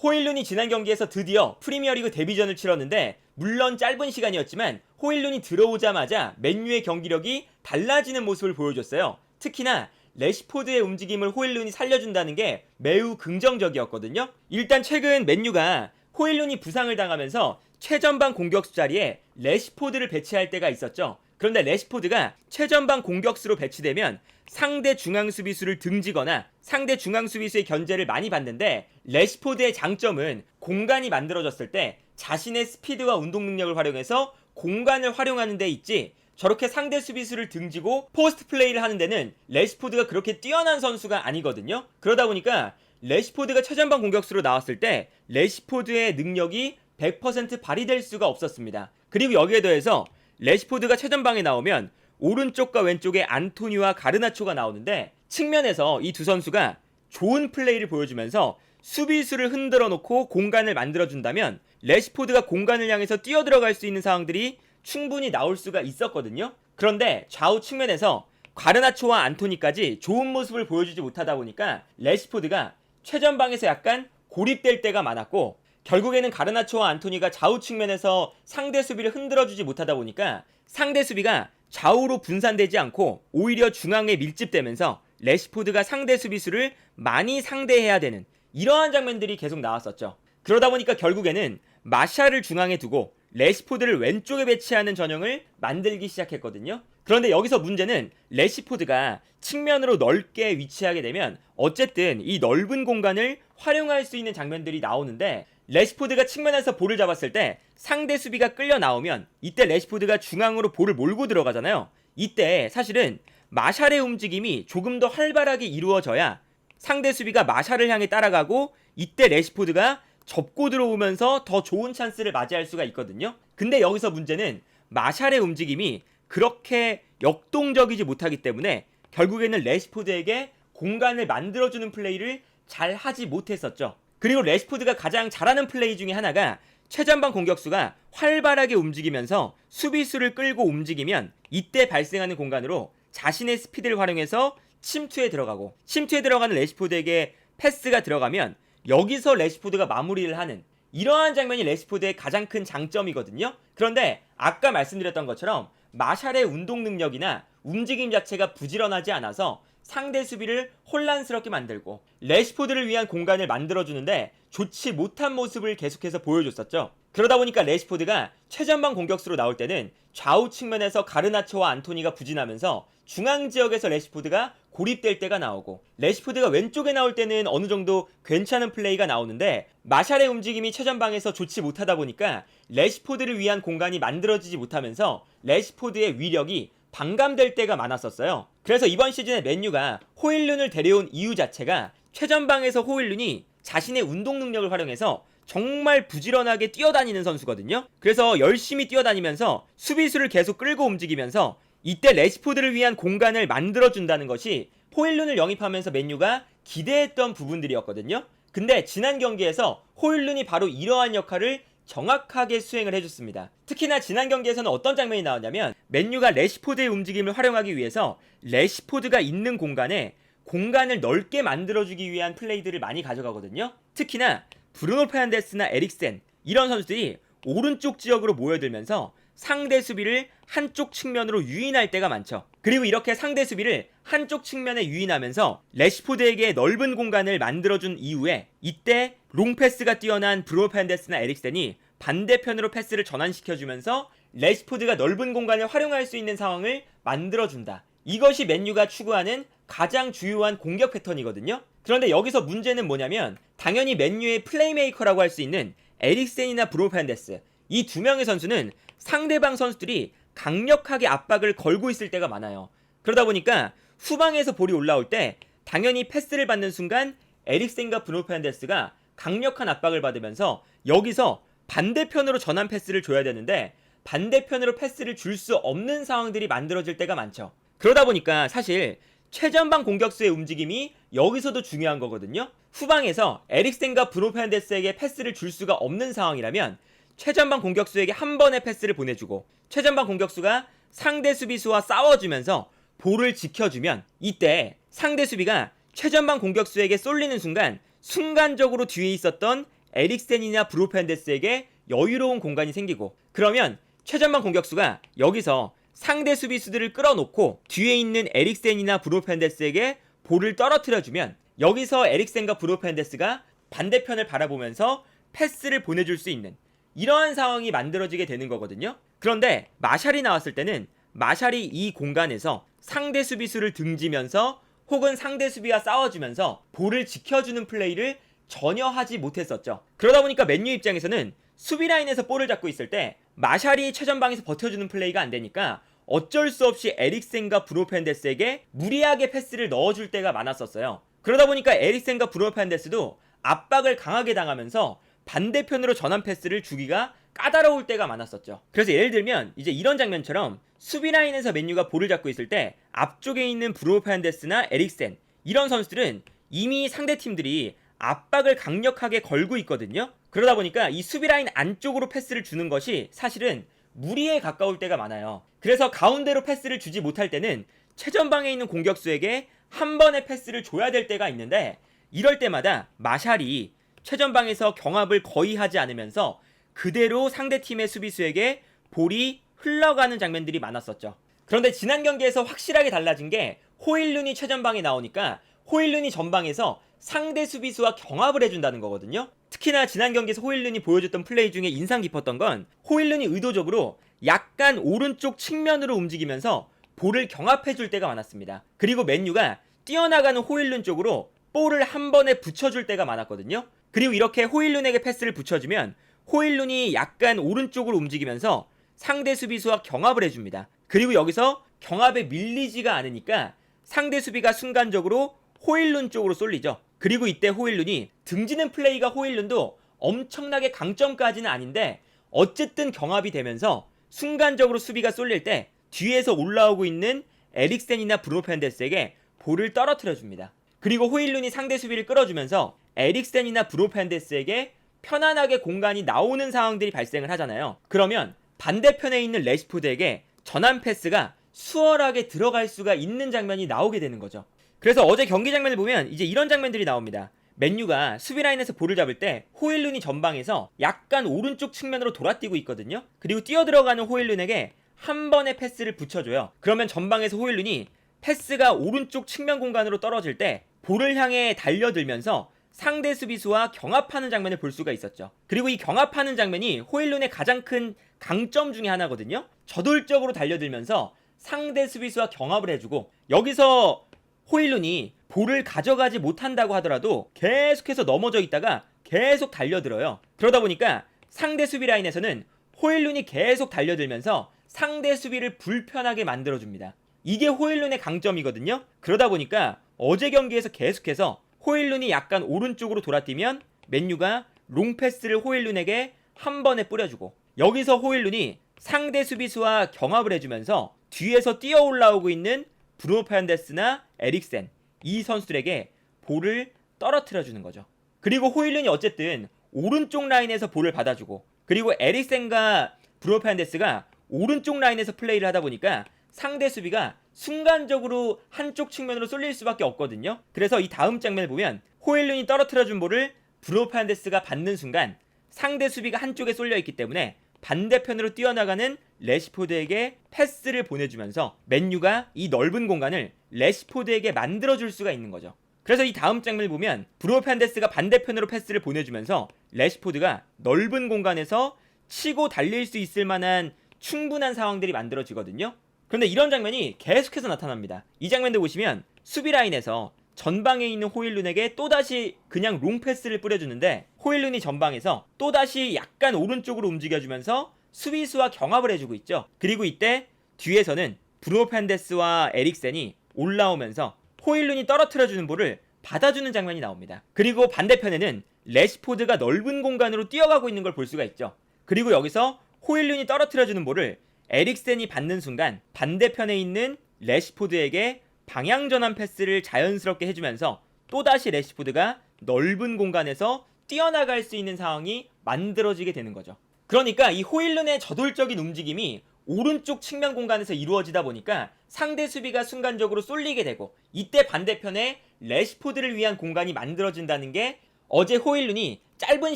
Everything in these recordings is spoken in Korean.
호일룬이 지난 경기에서 드디어 프리미어리그 데뷔전을 치렀는데 물론 짧은 시간이었지만 호일룬이 들어오자마자 맨유의 경기력이 달라지는 모습을 보여줬어요. 특히나 레시포드의 움직임을 호일룬이 살려준다는 게 매우 긍정적이었거든요. 일단 최근 맨유가 호일룬이 부상을 당하면서 최전방 공격수 자리에 레시포드를 배치할 때가 있었죠. 그런데 레시포드가 최전방 공격수로 배치되면 상대 중앙 수비수를 등지거나 상대 중앙 수비수의 견제를 많이 받는데, 레시포드의 장점은 공간이 만들어졌을 때 자신의 스피드와 운동 능력을 활용해서 공간을 활용하는 데 있지, 저렇게 상대 수비수를 등지고 포스트 플레이를 하는 데는 레시포드가 그렇게 뛰어난 선수가 아니거든요. 그러다 보니까 레시포드가 최전방 공격수로 나왔을 때 레시포드의 능력이 100% 발휘될 수가 없었습니다. 그리고 여기에 더해서 레시포드가 최전방에 나오면 오른쪽과 왼쪽에 안토니와 가르나초가 나오는데, 측면에서 이 두 선수가 좋은 플레이를 보여주면서 수비수를 흔들어 놓고 공간을 만들어준다면 레시포드가 공간을 향해서 뛰어들어갈 수 있는 상황들이 충분히 나올 수가 있었거든요. 그런데 좌우 측면에서 가르나초와 안토니까지 좋은 모습을 보여주지 못하다 보니까 레시포드가 최전방에서 약간 고립될 때가 많았고, 결국에는 가르나초와 안토니가 좌우 측면에서 상대 수비를 흔들어주지 못하다 보니까 상대 수비가 좌우로 분산되지 않고 오히려 중앙에 밀집되면서 레시포드가 상대 수비수를 많이 상대해야 되는 이러한 장면들이 계속 나왔었죠. 그러다 보니까 결국에는 마샬을 중앙에 두고 레시포드를 왼쪽에 배치하는 전형을 만들기 시작했거든요. 그런데 여기서 문제는 레시포드가 측면으로 넓게 위치하게 되면 어쨌든 이 넓은 공간을 활용할 수 있는 장면들이 나오는데, 레시포드가 측면에서 볼을 잡았을 때 상대 수비가 끌려 나오면 이때 레시포드가 중앙으로 볼을 몰고 들어가잖아요. 이때 사실은 마샬의 움직임이 조금 더 활발하게 이루어져야 상대 수비가 마샬을 향해 따라가고 이때 레시포드가 접고 들어오면서 더 좋은 찬스를 맞이할 수가 있거든요. 근데 여기서 문제는 마샬의 움직임이 그렇게 역동적이지 못하기 때문에 결국에는 레시포드에게 공간을 만들어주는 플레이를 잘 하지 못했었죠. 그리고 레시포드가 가장 잘하는 플레이 중에 하나가 최전방 공격수가 활발하게 움직이면서 수비수를 끌고 움직이면 이때 발생하는 공간으로 자신의 스피드를 활용해서 침투에 들어가고, 침투에 들어가는 레시포드에게 패스가 들어가면 여기서 레시포드가 마무리를 하는 이러한 장면이 레시포드의 가장 큰 장점이거든요. 그런데 아까 말씀드렸던 것처럼 마샬의 운동 능력이나 움직임 자체가 부지런하지 않아서 상대 수비를 혼란스럽게 만들고 레시포드를 위한 공간을 만들어주는데 좋지 못한 모습을 계속해서 보여줬었죠. 그러다 보니까 레시포드가 최전방 공격수로 나올 때는 좌우 측면에서 가르나초와 안토니가 부진하면서 중앙 지역에서 레시포드가 고립될 때가 나오고, 레시포드가 왼쪽에 나올 때는 어느 정도 괜찮은 플레이가 나오는데 마샬의 움직임이 최전방에서 좋지 못하다 보니까 레시포드를 위한 공간이 만들어지지 못하면서 레시포드의 위력이 반감될 때가 많았었어요. 그래서 이번 시즌에 맨유가 호일룬을 데려온 이유 자체가 최전방에서 호일룬이 자신의 운동 능력을 활용해서 정말 부지런하게 뛰어다니는 선수거든요. 그래서 열심히 뛰어다니면서 수비수를 계속 끌고 움직이면서 이때 레시포드를 위한 공간을 만들어준다는 것이 호일룬을 영입하면서 맨유가 기대했던 부분들이었거든요. 근데 지난 경기에서 호일룬이 바로 이러한 역할을 정확하게 수행을 해줬습니다. 특히나 지난 경기에서는 어떤 장면이 나왔냐면, 맨유가 레시포드의 움직임을 활용하기 위해서 레시포드가 있는 공간에 공간을 넓게 만들어주기 위한 플레이들을 많이 가져가거든요. 특히나 브루노 페르난데스나 에릭센 이런 선수들이 오른쪽 지역으로 모여들면서 상대 수비를 한쪽 측면으로 유인할 때가 많죠. 그리고 이렇게 상대 수비를 한쪽 측면에 유인하면서 레시포드에게 넓은 공간을 만들어준 이후에 이때 롱패스가 뛰어난 브루노 페르난데스나 에릭센이 반대편으로 패스를 전환시켜주면서 레시포드가 넓은 공간을 활용할 수 있는 상황을 만들어준다. 이것이 맨유가 추구하는 가장 주요한 공격 패턴이거든요. 그런데 여기서 문제는 뭐냐면, 당연히 맨유의 플레이메이커라고 할 수 있는 에릭센이나 브루노 페르난데스 이 두 명의 선수는 상대방 선수들이 강력하게 압박을 걸고 있을 때가 많아요. 그러다 보니까 후방에서 볼이 올라올 때 당연히 패스를 받는 순간 에릭센과 브루노 페르난데스가 강력한 압박을 받으면서 여기서 반대편으로 전환 패스를 줘야 되는데 반대편으로 패스를 줄 수 없는 상황들이 만들어질 때가 많죠. 그러다 보니까 사실 최전방 공격수의 움직임이 여기서도 중요한 거거든요. 후방에서 에릭센과 브루노 페르난데스에게 패스를 줄 수가 없는 상황이라면 최전방 공격수에게 한 번의 패스를 보내주고 최전방 공격수가 상대 수비수와 싸워주면서 볼을 지켜주면 이때 상대 수비가 최전방 공격수에게 쏠리는 순간 순간적으로 뒤에 있었던 에릭센이나 브루 페르난데스에게 여유로운 공간이 생기고, 그러면 최전방 공격수가 여기서 상대 수비수들을 끌어놓고 뒤에 있는 에릭센이나 브루 페르난데스에게 볼을 떨어뜨려주면 여기서 에릭센과 브루 페르난데스가 반대편을 바라보면서 패스를 보내줄 수 있는 이러한 상황이 만들어지게 되는 거거든요. 그런데 마샬이 나왔을 때는 마샬이 이 공간에서 상대 수비수를 등지면서 혹은 상대 수비와 싸워주면서 볼을 지켜주는 플레이를 전혀 하지 못했었죠. 그러다 보니까 맨유 입장에서는 수비 라인에서 볼을 잡고 있을 때 마샬이 최전방에서 버텨주는 플레이가 안 되니까 어쩔 수 없이 에릭센과 브루 페르난데스에게 무리하게 패스를 넣어줄 때가 많았었어요. 그러다 보니까 에릭센과 브루 페르난데스도 압박을 강하게 당하면서 반대편으로 전환 패스를 주기가 까다로울 때가 많았었죠. 그래서 예를 들면 이제 이런 장면처럼 수비 라인에서 맨유가 볼을 잡고 있을 때 앞쪽에 있는 브루 페르난데스나 에릭센 이런 선수들은 이미 상대 팀들이 압박을 강력하게 걸고 있거든요. 그러다 보니까 이 수비 라인 안쪽으로 패스를 주는 것이 사실은 무리에 가까울 때가 많아요. 그래서 가운데로 패스를 주지 못할 때는 최전방에 있는 공격수에게 한 번의 패스를 줘야 될 때가 있는데, 이럴 때마다 마샬이 최전방에서 경합을 거의 하지 않으면서 그대로 상대팀의 수비수에게 볼이 흘러가는 장면들이 많았었죠. 그런데 지난 경기에서 확실하게 달라진 게 호일룬이 최전방에 나오니까 호일룬이 전방에서 상대 수비수와 경합을 해준다는 거거든요. 특히나 지난 경기에서 호일룬이 보여줬던 플레이 중에 인상 깊었던 건 호일룬이 의도적으로 약간 오른쪽 측면으로 움직이면서 볼을 경합해줄 때가 많았습니다. 그리고 맨유가 뛰어나가는 호일룬 쪽으로 볼을 한 번에 붙여줄 때가 많았거든요. 그리고 이렇게 호일룬에게 패스를 붙여주면 호일룬이 약간 오른쪽으로 움직이면서 상대 수비수와 경합을 해줍니다. 그리고 여기서 경합에 밀리지가 않으니까 상대 수비가 순간적으로 호일룬 쪽으로 쏠리죠. 그리고 이때 호일룬이 등지는 플레이가 호일룬도 엄청나게 강점까지는 아닌데 어쨌든 경합이 되면서 순간적으로 수비가 쏠릴 때 뒤에서 올라오고 있는 에릭센이나 브루 페르난데스에게 볼을 떨어뜨려줍니다. 그리고 호일룬이 상대 수비를 끌어주면서 에릭센이나 브루 페르난데스에게 편안하게 공간이 나오는 상황들이 발생을 하잖아요. 그러면 반대편에 있는 레시포드에게 전환 패스가 수월하게 들어갈 수가 있는 장면이 나오게 되는 거죠. 그래서 어제 경기 장면을 보면 이제 이런 장면들이 나옵니다. 맨유가 수비 라인에서 볼을 잡을 때 호일룬이 전방에서 약간 오른쪽 측면으로 돌아뛰고 있거든요. 그리고 뛰어들어가는 호일룬에게 한 번의 패스를 붙여줘요. 그러면 전방에서 호일룬이 패스가 오른쪽 측면 공간으로 떨어질 때 볼을 향해 달려들면서 상대 수비수와 경합하는 장면을 볼 수가 있었죠. 그리고 이 경합하는 장면이 호일룬의 가장 큰 강점 중에 하나거든요. 저돌적으로 달려들면서 상대 수비수와 경합을 해주고, 여기서 호일룬이 볼을 가져가지 못한다고 하더라도 계속해서 넘어져 있다가 계속 달려들어요. 그러다 보니까 상대 수비 라인에서는 호일룬이 계속 달려들면서 상대 수비를 불편하게 만들어줍니다. 이게 호일룬의 강점이거든요. 그러다 보니까 어제 경기에서 계속해서 호일룬이 약간 오른쪽으로 돌아뛰면 맨유가 롱패스를 호일룬에게 한 번에 뿌려주고, 여기서 호일룬이 상대 수비수와 경합을 해주면서 뒤에서 뛰어 올라오고 있는 브루노 페르난데스나 에릭센 이 선수들에게 볼을 떨어뜨려주는 거죠. 그리고 호일룬이 어쨌든 오른쪽 라인에서 볼을 받아주고, 그리고 에릭센과 브루노 페르난데스가 오른쪽 라인에서 플레이를 하다 보니까 상대 수비가 순간적으로 한쪽 측면으로 쏠릴 수밖에 없거든요. 그래서 이 다음 장면을 보면 호일룬이 떨어뜨려준 볼을 브루노 페르난데스가 받는 순간 상대 수비가 한쪽에 쏠려 있기 때문에 반대편으로 뛰어나가는 레시포드에게 패스를 보내주면서 맨유가 이 넓은 공간을 레시포드에게 만들어줄 수가 있는 거죠. 그래서 이 다음 장면을 보면 브루노 페르난데스가 반대편으로 패스를 보내주면서 레시포드가 넓은 공간에서 치고 달릴 수 있을 만한 충분한 상황들이 만들어지거든요. 그런데 이런 장면이 계속해서 나타납니다. 이 장면들 보시면 수비 라인에서 전방에 있는 호일룬에게 또다시 그냥 롱패스를 뿌려주는데 호일룬이 전방에서 또다시 약간 오른쪽으로 움직여주면서 수비수와 경합을 해주고 있죠. 그리고 이때 뒤에서는 브루노 페르난데스와 에릭센이 올라오면서 호일룬이 떨어뜨려주는 볼을 받아주는 장면이 나옵니다. 그리고 반대편에는 레시포드가 넓은 공간으로 뛰어가고 있는 걸 볼 수가 있죠. 그리고 여기서 호일룬이 떨어뜨려주는 볼을 에릭센이 받는 순간 반대편에 있는 레시포드에게 방향 전환 패스를 자연스럽게 해주면서 또다시 레시포드가 넓은 공간에서 뛰어나갈 수 있는 상황이 만들어지게 되는 거죠. 그러니까 이 호일룬의 저돌적인 움직임이 오른쪽 측면 공간에서 이루어지다 보니까 상대 수비가 순간적으로 쏠리게 되고, 이때 반대편에 레시포드를 위한 공간이 만들어진다는 게 어제 호일룬이 짧은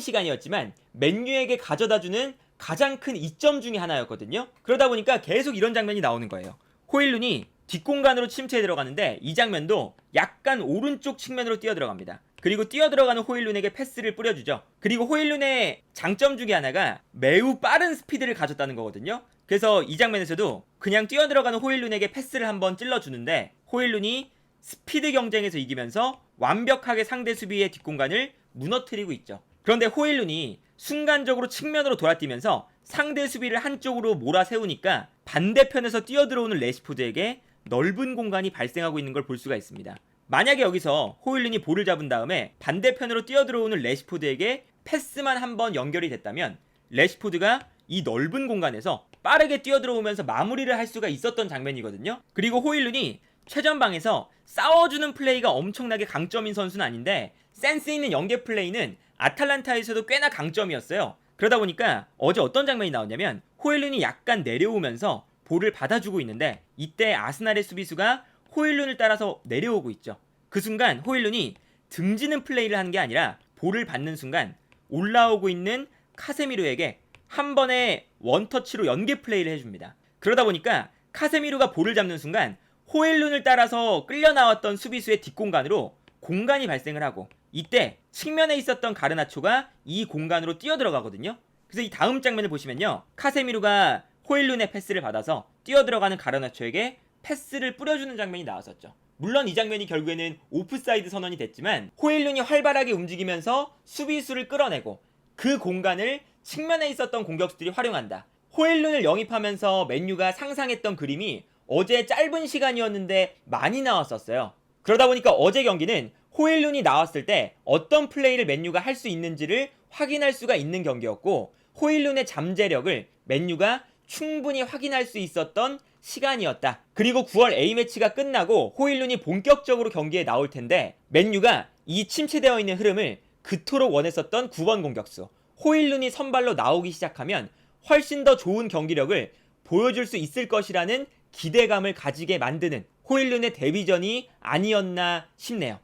시간이었지만 맨유에게 가져다주는 가장 큰 이점 중에 하나였거든요. 그러다 보니까 계속 이런 장면이 나오는 거예요. 호일룬이 뒷공간으로 침투해 들어가는데 이 장면도 약간 오른쪽 측면으로 뛰어 들어갑니다. 그리고 뛰어 들어가는 호일룬에게 패스를 뿌려주죠. 그리고 호일룬의 장점 중에 하나가 매우 빠른 스피드를 가졌다는 거거든요. 그래서 이 장면에서도 그냥 뛰어 들어가는 호일룬에게 패스를 한번 찔러주는데 호일룬이 스피드 경쟁에서 이기면서 완벽하게 상대 수비의 뒷공간을 무너뜨리고 있죠. 그런데 호일룬이 순간적으로 측면으로 돌아뛰면서 상대 수비를 한쪽으로 몰아세우니까 반대편에서 뛰어들어오는 레시포드에게 넓은 공간이 발생하고 있는 걸 볼 수가 있습니다. 만약에 여기서 호일룬이 볼을 잡은 다음에 반대편으로 뛰어들어오는 레시포드에게 패스만 한번 연결이 됐다면 레시포드가 이 넓은 공간에서 빠르게 뛰어들어오면서 마무리를 할 수가 있었던 장면이거든요. 그리고 호일룬이 최전방에서 싸워주는 플레이가 엄청나게 강점인 선수는 아닌데 센스 있는 연계 플레이는 아탈란타에서도 꽤나 강점이었어요. 그러다 보니까 어제 어떤 장면이 나왔냐면 호일룬이 약간 내려오면서 볼을 받아주고 있는데 이때 아스날의 수비수가 호일룬을 따라서 내려오고 있죠. 그 순간 호일룬이 등지는 플레이를 하는 게 아니라 볼을 받는 순간 올라오고 있는 카세미르에게 한 번에 원터치로 연계 플레이를 해줍니다. 그러다 보니까 카세미르가 볼을 잡는 순간 호일룬을 따라서 끌려 나왔던 수비수의 뒷공간으로 공간이 발생을 하고 이때 측면에 있었던 가르나초가 이 공간으로 뛰어들어가거든요. 그래서 이 다음 장면을 보시면요. 카세미르가 호일룬의 패스를 받아서 뛰어들어가는 가르나초에게 패스를 뿌려주는 장면이 나왔었죠. 물론 이 장면이 결국에는 오프사이드 선언이 됐지만 호일룬이 활발하게 움직이면서 수비수를 끌어내고 그 공간을 측면에 있었던 공격수들이 활용한다. 호일룬을 영입하면서 맨유가 상상했던 그림이 어제 짧은 시간이었는데 많이 나왔었어요. 그러다 보니까 어제 경기는 호일룬이 나왔을 때 어떤 플레이를 맨유가 할 수 있는지를 확인할 수가 있는 경기였고 호일룬의 잠재력을 맨유가 충분히 확인할 수 있었던 시간이었다. 그리고 9월 A매치가 끝나고 호일룬이 본격적으로 경기에 나올 텐데 맨유가 이 침체되어 있는 흐름을 그토록 원했었던 9번 공격수 호일룬이 선발로 나오기 시작하면 훨씬 더 좋은 경기력을 보여줄 수 있을 것이라는 기대감을 가지게 만드는 호일룬의 데뷔전이 아니었나 싶네요.